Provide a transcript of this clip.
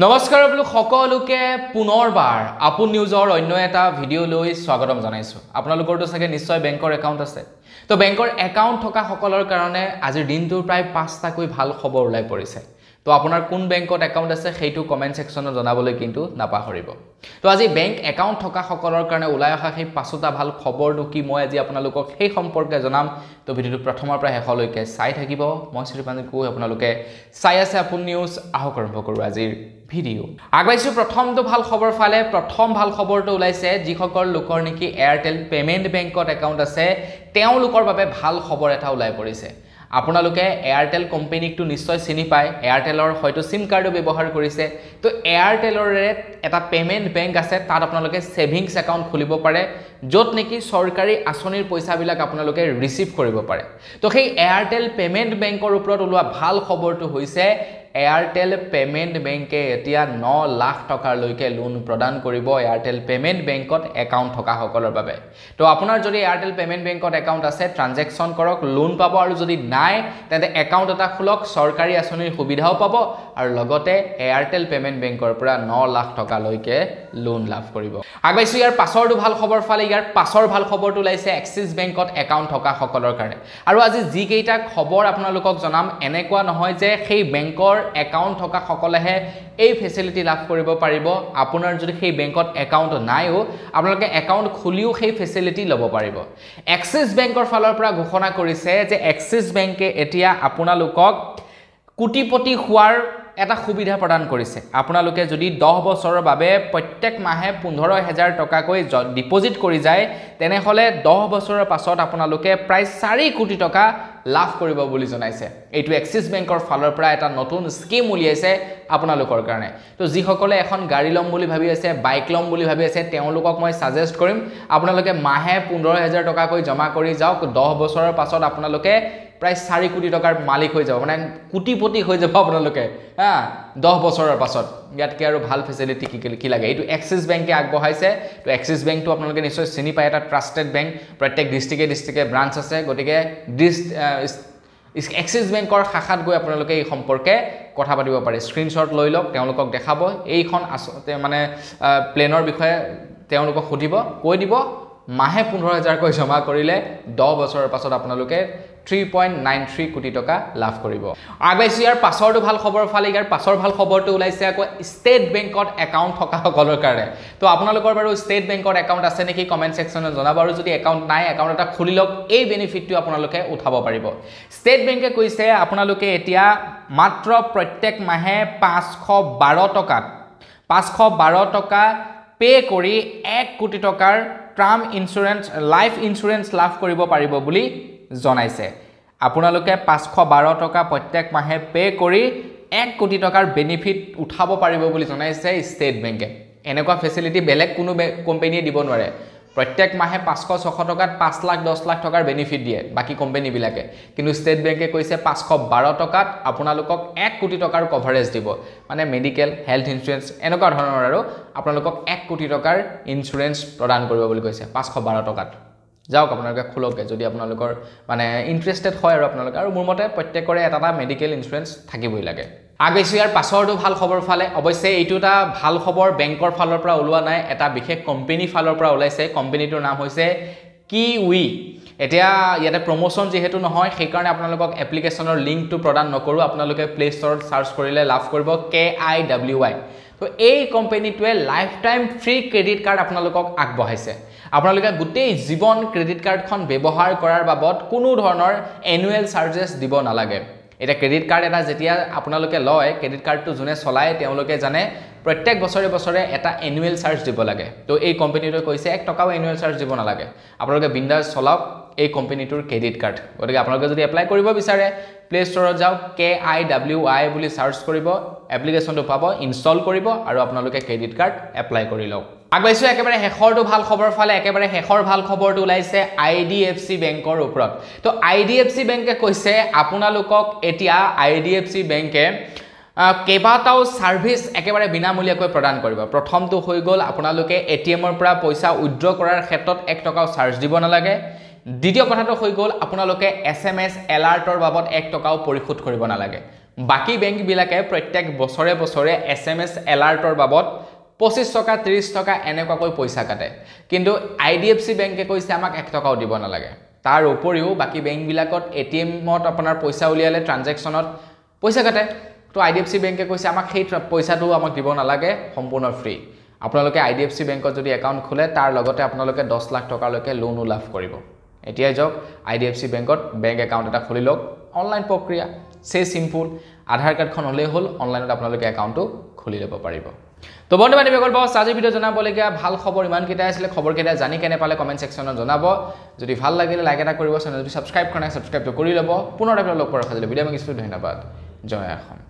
নমস্কাৰ সকলোকে পুনৰবাৰ আপোন নিউজৰ অন্য এটা ভিডিঅ লৈ স্বাগতম জনাইছো আপোনালোকৰটো চাগে নিশ্চয় বেংকৰ একাউণ্ট আছে তো বেংকৰ একাউণ্ট থকা সকলৰ কাৰণে আজিৰ দিনটোৰ প্ৰায় 5টাকৈ ভাল খবৰ ওলাই পৰিছে তো আপোনাৰ কোন বেংকত একাউণ্ট আছে সেইটো কমেন্ট সেকশনত জনাবলৈ কিন্তু নাপাহৰিব তো আজি বেংক একাউণ্ট থকা সকলৰ কাৰণে ওলাই অহা সেই 5টা ভাল খবৰটো কি মই আজি আপোনালোকক সেই সম্পৰ্কে জনাম তো ভিডিঅটো প্ৰথমৰ পৰা শেষলৈকে চাই থাকিব মই শ্ৰীপানী কো আপোনালোকে চাই আছে আপোন নিউজ আহক আৰম্ভ কৰো আজিৰ ভিডিঅ আগবাইছো প্ৰথমটো ভাল খবৰ ফালে প্ৰথম ভাল খবৰটো ওলাইছে যিসকল লোকৰ নেকি এয়াৰটেল পেমেন্ট বেংকত একাউণ্ট আছে তেওঁলোকৰ বাবে ভাল খবৰ এটা ওলাই পৰিছে আপোনালোকে এয়াৰটেল কোম্পানীকটো নিশ্চয় চিনি পায় এয়াৰটেলৰ হয়তো সিম কাৰ্ডো ব্যৱহাৰ কৰিছে তো এয়াৰটেলৰে এটা পেমেন্ট বেংক আছে তাত আপোনালোকে সেভিংস একাউণ্ট খুলিব পাৰে যত নেকি সৰকাৰি আঁচনিৰ পইচাবিলাক আপোনালোকে ৰিসিভ কৰিব পাৰে তো সেই এয়াৰটেল পেমেন্ট বেংকৰ ওপৰত ওলোৱা ভাল খবৰটো হৈছে এয়াৰটেল পেমেন্ট বেংকে এতিয়া 9 লাখ টকাৰ লৈকে লোন প্ৰদান কৰিব এয়াৰটেল পেমেন্ট বেংকত একাউণ্ট থকা সকলৰ বাবে তো আপোনাৰ যদি এয়াৰটেল পেমেন্ট বেংকত একাউণ্ট আছে ট্ৰানজেকচন কৰক লোন পাব আৰু যদি নাই তেন্তে একাউণ্ট এটা খুলক সৰকাৰি আঁচনিৰ সুবিধাও পাব আৰু লগতে এয়াৰটেল পেমেন্ট বেংকৰ পৰা 9 লাখ টকা লৈকে লোন লাভ কৰিব আগবাইছো ইয়াৰ পাছৰটো ভাল খবৰ ফালে ইয়াৰ পাছৰ ভাল খবৰটো ওলাইছে এক্সিছ বেংকত একাউণ্ট থকা সকলৰ কাৰণে আৰু আজি যি কেইটা খবৰ আপোনালোকক জনাম এনেকুৱা নহয় যে সেই বেংকৰ একাউণ্ট থকা সকলেহে এই ফেসিলিটি লাভ কৰিব পাৰিব আপোনাৰ যদি সেই বেংকত একাউণ্ট নাইও আপোনালোকে একাউণ্ট খুলিও সেই ফেসিলিটি ল'ব পাৰিব এক্সিছ বেংকৰ ফালৰ পৰা ঘোষণা কৰিছে যে এক্সিছ বেংকে এতিয়া আপোনালোকক কোটিপতি হোৱাৰ এটা সুবিধা প্ৰদান কৰিছে আপোনালোকে যদি 10 বছৰৰ বাবে প্ৰত্যেক মাহে 15000 টকাকৈ ডিপোজিট কৰি যায় তেনেহলে 10 বছৰৰ পাছত আপোনালোকে প্ৰায় 4 কোটি টকা লাভ কৰিব বুলি জনাইছে এইটো এক্সিছ বেংকৰ ফালৰ পৰা এটা নতুন স্কিম উলিয়াইছে আপোনালোকৰ কাৰণে তো যিসকলে এখন গাড়ী লম বুলি ভাবি আছে বাইক লম বুলি ভাবি আছে তেওঁলোকক মই সাজেষ্ট কৰিম আপোনালোকে মাহে 15000 টকাকৈ জমা কৰি যাওক 10 বছৰৰ পাছত আপোনালোকে প্ৰায় 4 কোটি টকাৰ মালিক হৈ যাব মানে কোটিপতি হৈ যাব আপোনালোকে 10 বছৰৰ পাছত ইয়াতকে আৰু ভাল ফেসিলিটি কি লাগে এইটো এক্সিছ বেংকে আগবঢ়াইছে তো এক্সিছ বেংকটো আপোনালোকে নিশ্চয় চিনি পায় এটা ট্ৰাষ্টেড বেংক প্ৰত্যেক ডিস্ট্ৰিক্টে ব্ৰাঞ্চ আছে গতিকে এক্সিছ বেংকৰ শাখাত গৈ আপোনালোকে এই সম্পৰ্কে কথা পাতিব পাৰে স্ক্ৰিনশ্বট লৈ লওক তেওঁলোকক দেখাব এইখন মানে প্লেনৰ বিষয়ে তেওঁলোকক সুধিব কৈ দিব মাহে 15000 কৈ জমা কৰিলে 10 বছৰৰ পাছত আপোনালোকে 3.93 কোটি টকা লাভ কৰিব আগবাইছো ইয়াৰ পাছৰটো ভাল খবৰ ফালে ইয়াৰ পাছৰ ভাল খবৰটো ওলাইছে আকৌ ষ্টেট বেংকত একাউণ্ট থকা সকলৰ কাৰণে তো আপোনালোকৰ বাৰু ষ্টেট বেংকত একাউণ্ট আছে নেকি কমেন্ট সেকশনত জনাব আৰু যদি একাউণ্ট নাই একাউণ্ট এটা খুলি লওক এই বেনিফিটটো আপোনালোকে উঠাব পাৰিব ষ্টেট বেংকে কৈছে আপোনালোকে এতিয়া মাত্ৰ প্ৰত্যেক মাহে 512 টকা পে কৰি 1 কোটি টকাৰ টাৰ্ম ইন্সুৰেন্স লাইফ ইন্সুৰেন্স লাভ কৰিব পাৰিব বুলি জনাইছে আপোনালোকে 512 টকা প্ৰত্যেক মাহে পে কৰি 1 কোটি টকাৰ বেনিফিট উঠাব পাৰিব বুলি জনাইছে ষ্টেট বেংকে এনেকুৱা ফেসিলিটি বেলেগ কোনো কোম্পানীয়ে দিব নোৱাৰে প্ৰত্যেক মাহে 500-600 টকাত 5 লাখ 10 লাখ টকাৰ বেনিফিট দিয়ে বাকি কোম্পানী বিলাকে কিন্তু ষ্টেট বেংকে কৈছে 512 টকাত আপোনালোকক 1 কোটি টকাৰ কভাৰেজ দিব মানে মেডিকেল হেলথ ইন্সুৰেন্স এনেকুৱা ধৰণৰ আৰু আপোনালোকক 1 কোটি টকাৰ ইন্সুৰেন্স প্ৰদান কৰিব বুলি কৈছে 512 টকাত যাওক আপোনালোকে খুলকে যদি আপোনালোকৰ মানে ইন্টাৰেষ্টেড হয় আৰু আপোনালোকে আৰু মোৰ মতে প্ৰত্যেকৰে এটা মেডিকেল ইন্সুৰেন্স থাকিবই লাগে আগবাইছো ইয়াৰ পাছৰটো ভাল খবৰ ফালে অৱশ্যে এইটো এটা ভাল খবৰ বেংকৰ ফালৰ পৰা ওলোৱা নাই এটা বিশেষ কোম্পানী ফালৰ পৰা ওলাইছে কোম্পানীটোৰ নাম হৈছে কিউই এতিয়া ইয়াতে প্ৰমোশন যেহেতু নহয় সেই কাৰণে আপোনালোকক এপ্লিকেশনৰ লিংকটো প্ৰদান নকৰো আপোনালোকে প্লে ষ্টৰত সাৰ্চ কৰিলে লাভ কৰিব KIWI তো এই কোম্পানীটোৱে life time free credit card আপোনালোকক আগবঢ়াইছে আপোনালোকে গোটেই জীৱন ক্ৰেডিট কাৰ্ডখন ব্যৱহাৰ কৰাৰ বাবদ কোনো ধৰণৰ এনুৱেল চাৰ্জেছ দিব নালাগে এটা ক্ৰেডিট কাৰ্ড এটা যেতিয়া আপোনালোকে লয় ক্ৰেডিট কাৰ্ডটো জুনে চলায় তেওঁলোকে জানে প্ৰত্যেক বছৰে এটা এনুৱেল চাৰ্জ দিব লাগে তো এই কোম্পানীটোৱে কৈছে 1 টকাও এনুৱেল চাৰ্জ দিব নালাগে আপোনালোকে বিন্দাছ চলাওক এই কোম্পানীটোৰ ক্ৰেডিট কাৰ্ড গতিকে আপোনালোকে যদি এপ্লাই কৰিব বিচাৰে প্লে ষ্টৰত যাওক KIWI বুলি সাৰ্চ কৰিব এপ্লিকেশনটো পাব ইনষ্টল কৰিব আৰু আপোনালোকে ক্ৰেডিট কাৰ্ড এপ্লাই কৰি লওক আগবাইছো একেবাৰে হেখৰটো ভাল খবৰ ফালে একেবাৰে হেখৰ ভাল খবৰটো ওলাইছে IDFC বেংকৰ ওপৰত তো IDFC বেংকে কৈছে আপোনালোকক এতিয়া IDFC বেংকে কেবাটাও সাৰ্ভিস একেবাৰে বিনামূলীয়াকৈ প্ৰদান কৰিব প্ৰথমটো হৈ গল আপোনালোকে এটিএমৰ পৰা পইচা উইথড্ৰ কৰাৰ ক্ষেত্ৰত 1 টকাও চাৰ্জ দিব নালাগে দ্বিতীয় কথাটো হৈ গল আপোনালোকে SMS এলাৰ্টৰ বাবদ 1 টকাও পৰিশোধ কৰিব নালাগে বাকি বেংকবিলাকে প্ৰত্যেক বছৰে বছৰে SMS এলাৰ্টৰ বাবদ 25 টকা 30 টকা এনেকুৱাকৈ পইচা কাটে কিন্তু IDFC বেংকে কৈছে আমাক 1 টকাও দিব নালাগে তাৰ উপৰিও বাকি বেংকবিলাকত ATMত আপোনাৰ পইচা উলিয়ালে ট্ৰানজেকচনত পইচা কাটে তো IDFC বেংকে কৈছে আমাক সেই পইচাটো আমাক দিব নালাগে সম্পূৰ্ণ ফ্ৰী আপোনালোকে IDFC বেংকত যদি একাউণ্ট খোলে তাৰ লগতে আপোনালোকে 10 লাখ টকালৈকে লোনও লাভ কৰিব এতিয়া যাওক IDFC বেংকত বেংক একাউণ্ট এটা খুলি লওক অনলাইন প্ৰক্ৰিয়া সে সিম্পল আধাৰ কাৰ্ডখন হলে হল অনলাইনত আপোনালোকে একাউণ্টটো খুলি ল'ব পাৰিব তো বন্ধু বান্ধৱীসকল বস আজি ভিডিও জনাবলগীয়া ভাল খবৰ ইমান কেইটা আছিলে খবৰ কেইটা জানি কেনে পালে কমেন্ট সেকশনত জনাব যদি ভাল লাগিলে লাইক এটা কৰিব চেনেলটো সাবস্ক্ৰাইব কৰা নাই সাবস্ক্ৰাইবটো কৰি ল'ব পুনৰ লগ পোৱাৰ খালি ভিডিও মই কিছু ধন্যবাদ জয় অসম